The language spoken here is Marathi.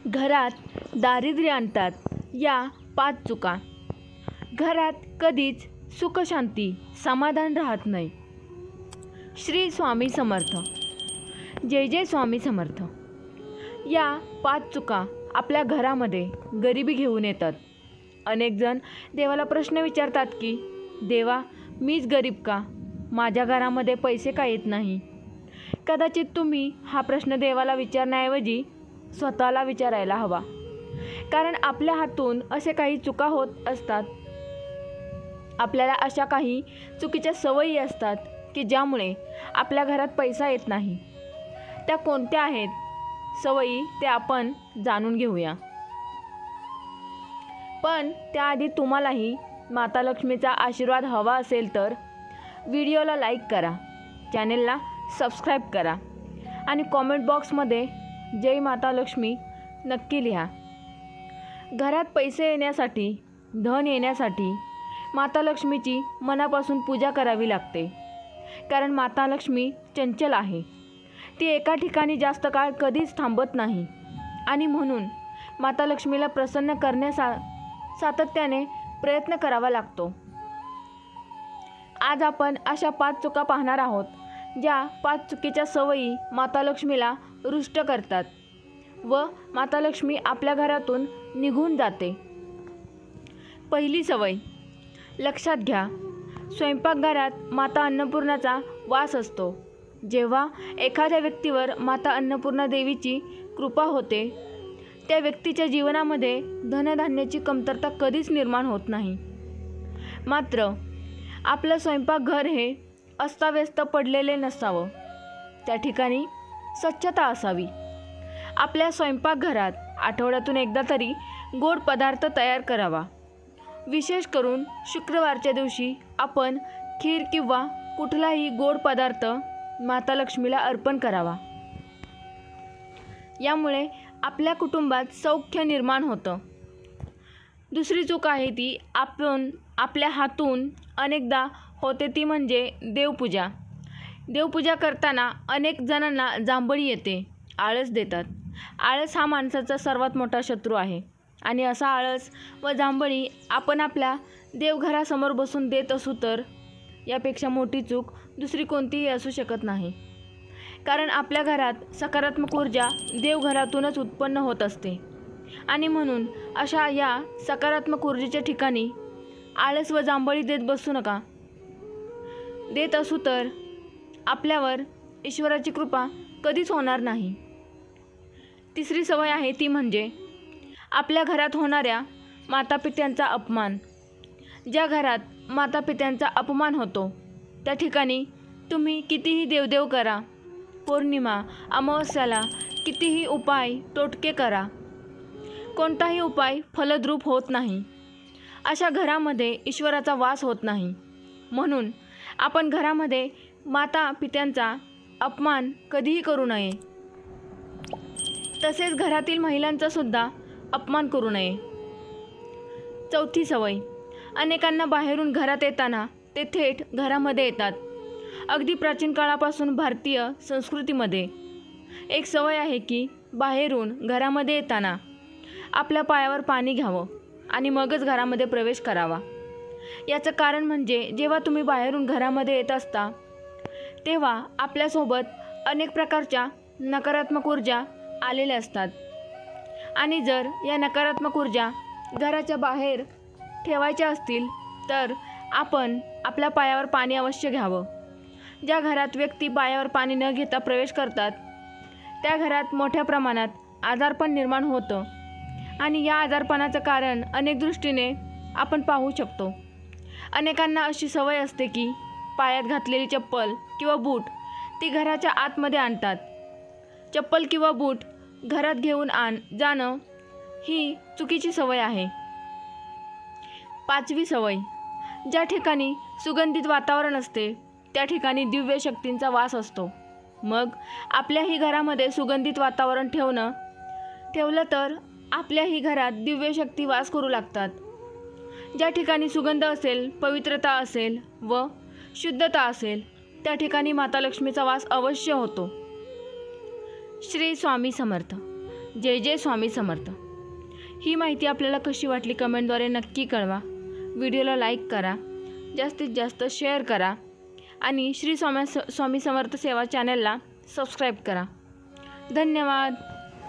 घरात दारिद्र्य आणतात या 5 चुका. घरात कधीच सुखशांती समाधान राहत नाही. श्री स्वामी समर्थ. जय जय स्वामी समर्थ. या 5 चुका आपल्या घरामध्ये गरिबी घेऊन येतात. अनेक जण देवाला प्रश्न विचारतात की देवा, मीच गरीब का? माझ्या घरामध्ये पैसे का येत नाही? कदाचित तुम्ही हा प्रश्न देवाला विचारण्याऐवजी स्वतःला विचारायला हवा. कारण आपल्या हातून असे काही चुका होत असतात. आपल्याला अशा काही चुकीच्या सवयी असतात की ज्यामुळे आपल्या घरात पैसा येत नाही. त्या कोणत्या आहेत सवयी ते आपण जाणून घेऊया. पण त्याआधी तुम्हालाही माता लक्ष्मीचा आशीर्वाद हवा असेल तर व्हिडिओला लाईक करा, चॅनेलला सबस्क्राईब करा आणि कॉमेंट बॉक्समध्ये जय माता लक्ष्मी नक्की लिहा. घरात पैसे येण्यासाठी, धन येण्यासाठी माता लक्ष्मीची मनापासून पूजा करावी लागते. कारण माता लक्ष्मी चंचल आहे. ती एका ठिकाणी जास्त काळ कधीच थांबत नाही आणि म्हणून माता लक्ष्मीला प्रसन्न सातत्याने प्रयत्न करावा लागतो. आज आपण अशा 5 चुका पाहणार आहोत ज्या 5 चुकीच्या सवयी माता लक्ष्मीला रुष्ट करतात व माता लक्ष्मी आपल्या घरातून निघून जाते. पहिली सवय. लक्षात घ्या, स्वयंपाकघरात माता अन्नपूर्णाचा वास असतो. जेव्हा एखाद्या व्यक्तीवर माता अन्नपूर्णा देवीची कृपा होते त्या व्यक्तीच्या जीवनामध्ये धनधान्याची कमतरता कधीच निर्माण होत नाही. मात्र आपलं स्वयंपाकघर हे अस्ताव्यस्त पडलेले नसावं. त्या ठिकाणी स्वच्छता असावी. आपल्या स्वयंपाकघरात आठवड्यातून एकदा तरी गोड पदार्थ तयार करावा. विशेष करून शुक्रवारच्या दिवशी आपण खीर किंवा कुठलाही गोड पदार्थ माता लक्ष्मीला अर्पण करावा. यामुळे आपल्या कुटुंबात सौख्य निर्माण होतं. दुसरी चूक आहे ती आपण आपल्या हातून अनेकदा होते ती म्हणजे देवपूजा. देवपूजा करताना अनेक जणांना जांभळी येते, आळस देतात. आळस हा माणसाचा सर्वात मोठा शत्रू आहे आणि असा आळस व जांभळी आपण आपल्या देवघरासमोर बसून देत असू तर यापेक्षा मोठी चूक दुसरी कोणतीही असू शकत नाही. कारण आपल्या घरात सकारात्मक ऊर्जा देवघरातूनच उत्पन्न होत असते आणि म्हणून अशा या सकारात्मक ऊर्जेच्या ठिकाणी आळस व जांभळी देत बसू नका. देत असू तर आपल्यावर ईश्वराची कृपा कधीच होणार नाही. तिसरी सवय आहे ती म्हणजे आपल्या घरात होणाऱ्या मातापित्यांचा अपमान. ज्या घरात मातापित्यांचा अपमान होतो त्या ठिकाणी तुम्ही कितीही देवदेव करा, पौर्णिमा अमावस्याला कितीही उपाय टोटके करा, कोणताही उपाय फलद्रूप होत नाही. अशा घरामध्ये ईश्वराचा वास होत नाही. म्हणून आपण घरामध्ये माता पित्यांचा अपमान कधीही करू नये. तसेच घरातील महिलांचा सुद्धा अपमान करू नये. चौथी सवय. अनेकांना बाहेरून घरात येताना ते थेट घरामध्ये येतात. अगदी प्राचीन काळापासून भारतीय संस्कृतीमध्ये एक सवय आहे की बाहेरून घरामध्ये येताना आपल्या पायावर पाणी घ्यावं आणि मगच घरामध्ये प्रवेश करावा. याचं कारण म्हणजे जेव्हा तुम्ही बाहेरून घरामध्ये येत असता तेव्हा आपल्यासोबत अनेक प्रकारच्या नकारात्मक ऊर्जा आलेल्या असतात आणि जर या नकारात्मक ऊर्जा घराच्या बाहेर ठेवायच्या असतील तर आपण आपल्या पायावर पाणी अवश्य घ्यावं. ज्या घरात व्यक्ती पायावर पाणी न घेता प्रवेश करतात त्या घरात मोठ्या प्रमाणात आजारपण निर्माण होतं आणि या आजारपणाचं कारण अनेक दृष्टीने आपण पाहू शकतो. अनेकांना अशी सवय असते की पायात घातलेली चप्पल किंवा बूट ती घराच्या आतमध्ये आणतात. चप्पल किंवा बूट घरात घेऊन जाणं ही चुकीची सवय आहे. 5वी सवय. ज्या ठिकाणी सुगंधित वातावरण असते त्या ठिकाणी दिव्य शक्तींचा वास असतो. मग आपल्याही घरामध्ये सुगंधित वातावरण ठेवलं तर आपल्याही घरात दिव्य शक्ती वास करू लागतात. ज्या ठिकाणी सुगंध असेल, पवित्रता असेल व शुद्धता असेल त्या ठिकाणी माता लक्ष्मीचा वास अवश्य होतो. श्री स्वामी समर्थ. जय जय स्वामी समर्थ. ही माहिती आपल्याला कशी वाटली कमेंटद्वारे नक्की कळवा. व्हिडिओला लाईक करा, जास्तीत जास्त शेअर करा आणि श्री स्वामी समर्थ सेवा चॅनलला सबस्क्राईब करा. धन्यवाद.